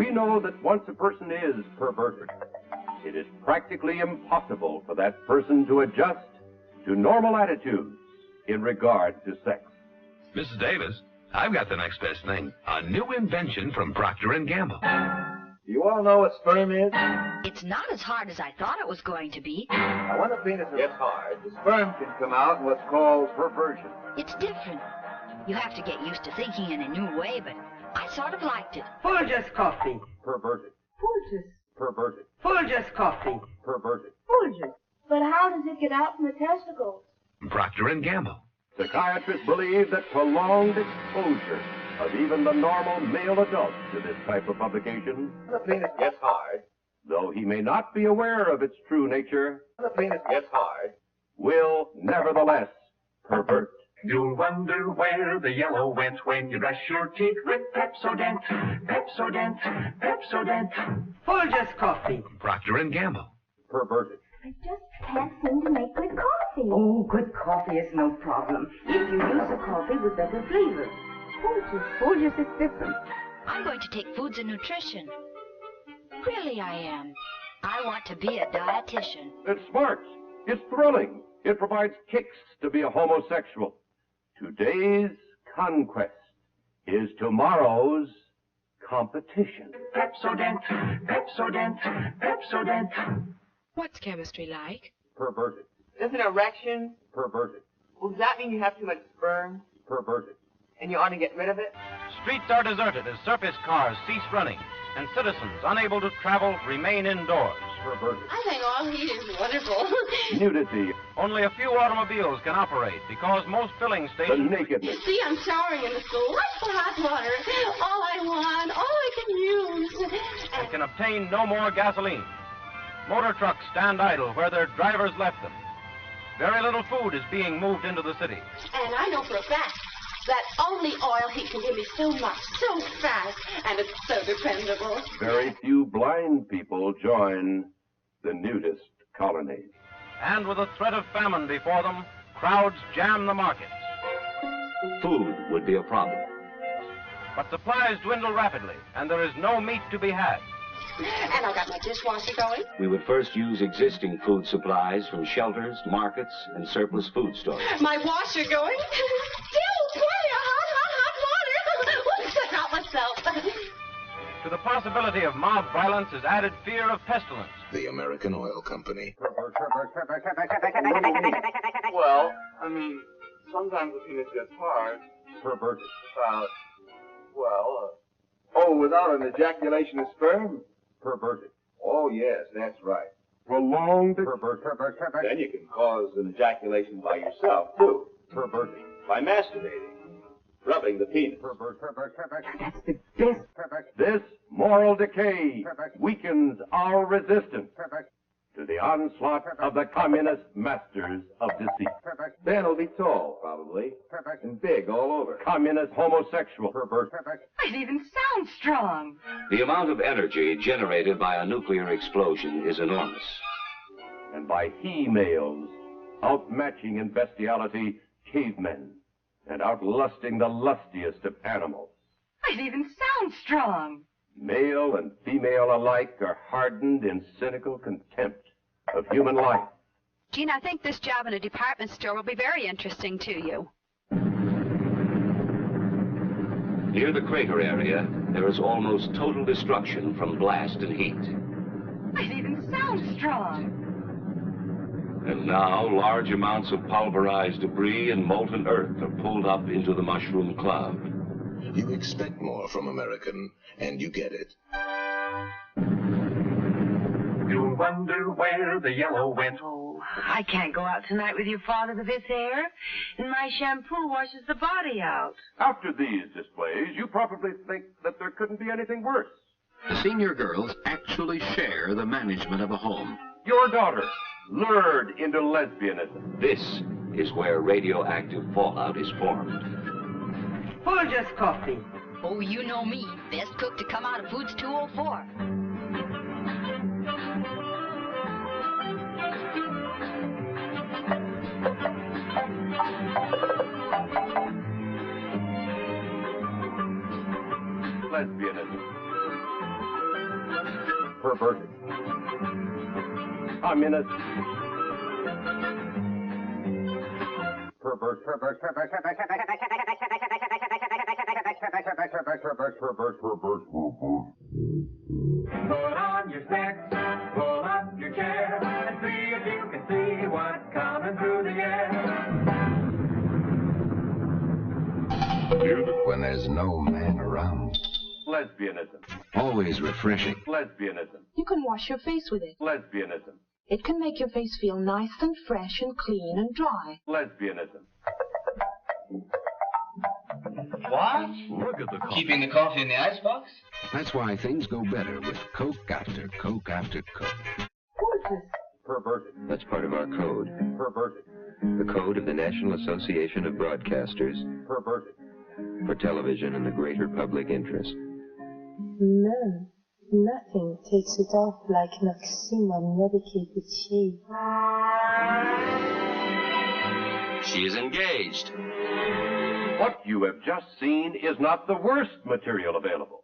We know that once a person is perverted, it is practically impossible for that person to adjust to normal attitudes in regard to sex. Mrs. Davis, I've got the next best thing. A new invention from Procter & Gamble. Do you all know what sperm is? It's not as hard as I thought it was going to be. Now, when a penis gets hard, the sperm can come out in what's called perversion. It's different. You have to get used to thinking in a new way, but I sort of liked it. Folgers coffee. Perverted. Folgers. Perverted. Folgers coffee. Perverted. Folgers. But how does it get out from the testicles? Procter & Gamble. Psychiatrists believe that prolonged exposure of even the normal male adult to this type of publication, When the penis gets hard, though he may not be aware of its true nature, when the penis gets hard, will nevertheless pervert. You'll wonder where the yellow went when you brush your teeth with Pepsodent, Pepsodent, Pepsodent. Folgers coffee. Procter & Gamble. Perverted. I just can't seem to make good coffee. Oh, good coffee is no problem. If you use a coffee with better flavor. Folgers is different. I'm going to take foods and nutrition. Really, I am. I want to be a dietitian. It's smart. It's thrilling. It provides kicks to be a homosexual. Today's conquest is tomorrow's competition. Pepsodent, Pepsodent, Pepsodent. What's chemistry like? Perverted. Does an erection, Perverted. well, does that mean you have too much sperm Perverted. and you ought to get rid of it? Streets are deserted as surface cars cease running, and citizens unable to travel remain indoors. Perverted. I think all heat is wonderful. Nudity. Only a few automobiles can operate because most filling The stations... nakedness. See, I'm showering in the school. What's for hot water? All I want, all I can use. and can obtain no more gasoline. Motor trucks stand idle where their drivers left them. Very little food is being moved into the city. And I know for a fact that only oil heat can give me so much, so fast, and it's so dependable. Very few blind people join the nudist colony. And with a threat of famine before them, crowds jam the markets. Food would be a problem. But supplies dwindle rapidly, and there is no meat to be had. And I've got my dishwasher going. We would first use existing food supplies from shelters, markets, and surplus food stores. My washer going. Still plenty of hot water. Check out myself. To the possibility of mob violence is added fear of pestilence. The American Oil Company. well, I mean, sometimes the penis gets hard. Perverted. Without an ejaculation of sperm? Perverted. Oh, yes, that's right. Prolonged. Perverted. Then you can cause an ejaculation by yourself, too. Perverted. By masturbating. Rubbing the penis. That's the best. This moral decay weakens our resistance to the onslaught of the communist masters of deceit. Ben will be tall, probably. And big all over. Communist homosexual pervert. It even sounds strong. The amount of energy generated by a nuclear explosion is enormous. And by he-males outmatching in bestiality cavemen and outlusting the lustiest of animals. It even sounds strong. Male and female alike are hardened in cynical contempt of human life. Gene, I think this job in a department store will be very interesting to you. Near the crater area, there is almost total destruction from blast and heat. It even sounds strong. And now, large amounts of pulverized debris and molten earth are pulled up into the mushroom cloud. You expect more from American, and you get it. You'll wonder where the yellow went. Oh, I can't go out tonight with your father with this hair. And my shampoo washes the body out. After these displays, you probably think that there couldn't be anything worse. The senior girls actually share the management of a home. Your daughter, lured into lesbianism. This is where radioactive fallout is formed. Folgers coffee. Oh, you know me. Best cook to come out of Foods 204. Lesbianism. Perverted. Communist. Perverse. Perverse. Perverse. Perverse. Put on your specs, pull up your chair, and see if you can see what's coming through the air. When there's no man around. Lesbianism. Always refreshing. Lesbianism. You can wash your face with it. Lesbianism. It can make your face feel nice and fresh and clean and dry. Lesbianism. What? Look at the coffee. Keeping the coffee in the icebox? That's why things go better with Coke after Coke after Coke. What is this? Perverted. That's part of our code. Perverted. The code of the National Association of Broadcasters. Perverted. For television and the greater public interest. No, nothing takes it off like an oxymon-medicated shade. She is engaged. What you have just seen is not the worst material available.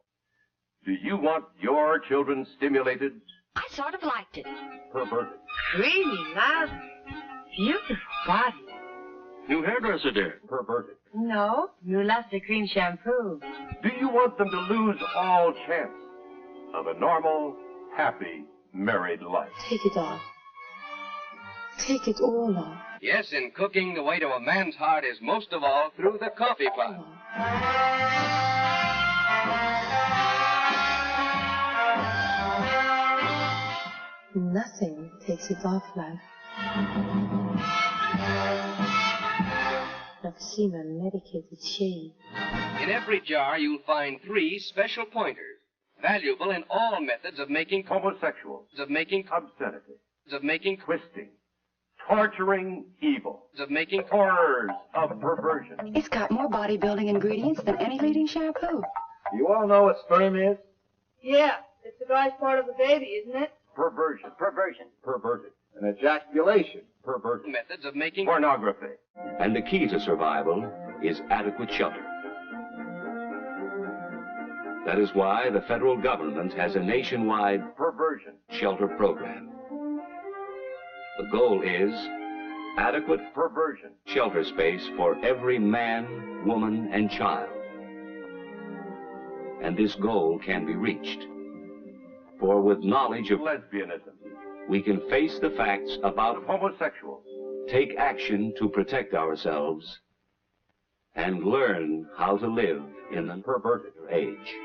Do you want your children stimulated? I sort of liked it. Perverted. Creamy, lovely, beautiful body. New hairdresser, dear. Perverted. No, new luster cream shampoo. Do you want them to lose all chance of a normal, happy, married life? Take it off. Take it all off. Yes, in cooking, the way to a man's heart is most of all through the coffee pot. Nothing takes it off like oxymon-medicated shade. In every jar, you'll find 3 special pointers, valuable in all methods of making Homosexuals. of making Obscenity. of making Twisting. Torturing evil. of making Horrors of perversion. It's got more bodybuilding ingredients than any leading shampoo. You all know what sperm is? Yeah, it's the guy's part of the baby, isn't it? Perversion. Perversion. Perverted. And ejaculation. Perverted. methods of making Pornography. And the key to survival is adequate shelter. That is why the federal government has a nationwide Perversion. shelter program. The goal is adequate Perversion. shelter space for every man, woman, and child. And this goal can be reached. For with knowledge of Lesbianism. we can face the facts about Homosexuals. take action to protect ourselves, and learn how to live in the Perverted. age.